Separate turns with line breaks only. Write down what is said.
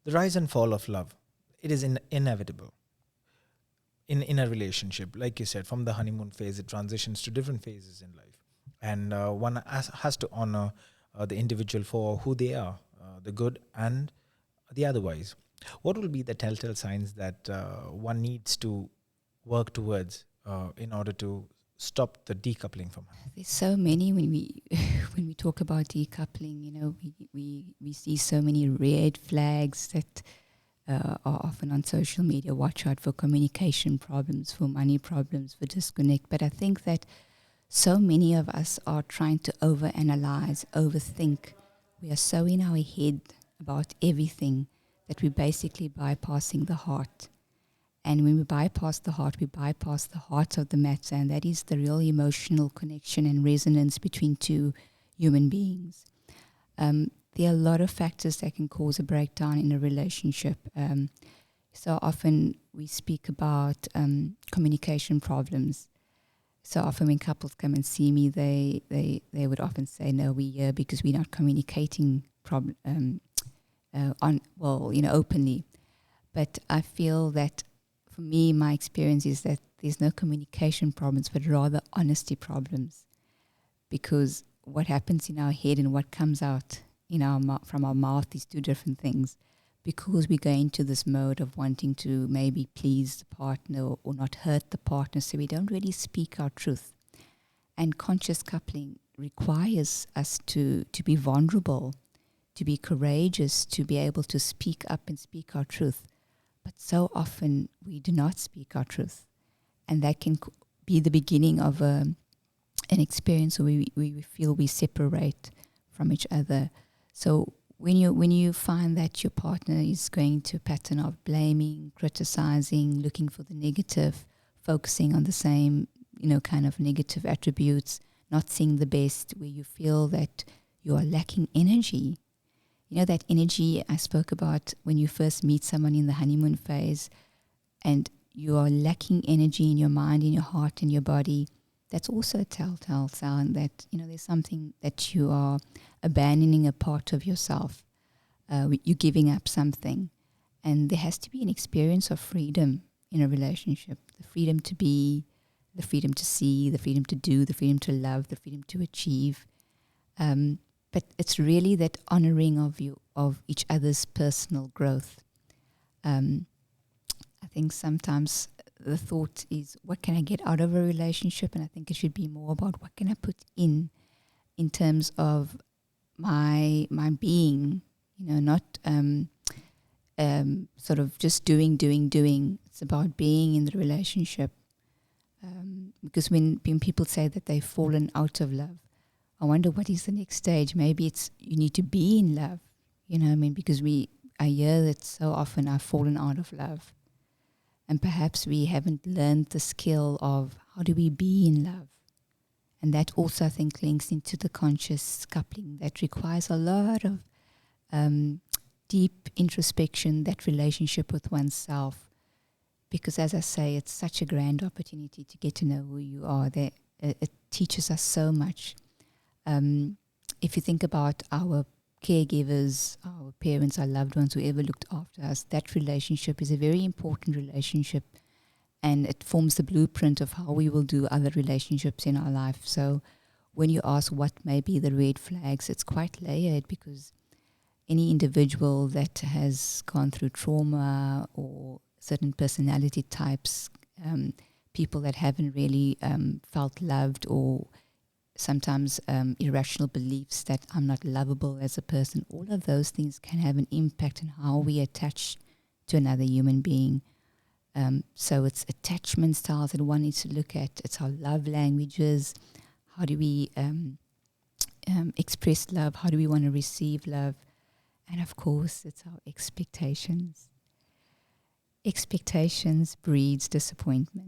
the rise and fall of love, it is inevitable in a relationship. Like you said, from the honeymoon phase, it transitions to different phases in life. And one has to honor the individual for who they are, the good and the otherwise. What will be the telltale signs that one needs to work towards in order to stop the decoupling from her?
There's so many when we when we talk about decoupling. We see so many red flags that are often on social media. Watch out for communication problems, for money problems, for disconnect. But I think that so many of us are trying to overanalyze, overthink. We are so in our head about everything that we're basically bypassing the heart. And when we bypass the heart, we bypass the heart of the matter, and that is the real emotional connection and resonance between two human beings. There are a lot of factors that can cause a breakdown in a relationship. So often we speak about communication problems. So often when couples come and see me, they would often say, "No, we're here because we're not communicating openly." But I feel that for me, my experience is that there's no communication problems, but rather honesty problems. Because what happens in our head and what comes out in from our mouth is two different things. Because we go into this mode of wanting to maybe please the partner or not hurt the partner, so we don't really speak our truth. And conscious coupling requires us to be vulnerable, to be courageous, to be able to speak up and speak our truth. But so often we do not speak our truth. And that can be the beginning of an experience where we feel we separate from each other. So when you find that your partner is going to a pattern of blaming, criticizing, looking for the negative, focusing on the same, kind of negative attributes, not seeing the best, where you feel that you are lacking energy. That energy I spoke about when you first meet someone in the honeymoon phase, and you are lacking energy in your mind, in your heart, in your body. That's also a telltale sign that, there's something that you are abandoning a part of yourself. You're giving up something. And there has to be an experience of freedom in a relationship. The freedom to be, the freedom to see, the freedom to do, the freedom to love, the freedom to achieve. But it's really that honoring of each other's personal growth. I think sometimes the thought is, what can I get out of a relationship? And I think it should be more about what can I put in terms of my being, not sort of just doing. It's about being in the relationship. Because when people say that they've fallen out of love, I wonder what is the next stage. Maybe it's you need to be in love, because I hear that so often I've fallen out of love. And perhaps we haven't learned the skill of how do we be in love. And that also, I think, links into the conscious coupling that requires a lot of deep introspection, that relationship with oneself. Because as I say, it's such a grand opportunity to get to know who you are. It teaches us so much. If you think about our caregivers, our parents, our loved ones, whoever looked after us, that relationship is a very important relationship, and it forms the blueprint of how we will do other relationships in our life. So when you ask what may be the red flags, it's quite layered, because any individual that has gone through trauma or certain personality types, people that haven't really felt loved, or sometimes irrational beliefs that I'm not lovable as a person, all of those things can have an impact on how we attach to another human being. So it's attachment styles that one needs to look at. It's our love languages. How do we express love? How do we want to receive love? And of course, it's our expectations. Expectations breeds disappointment.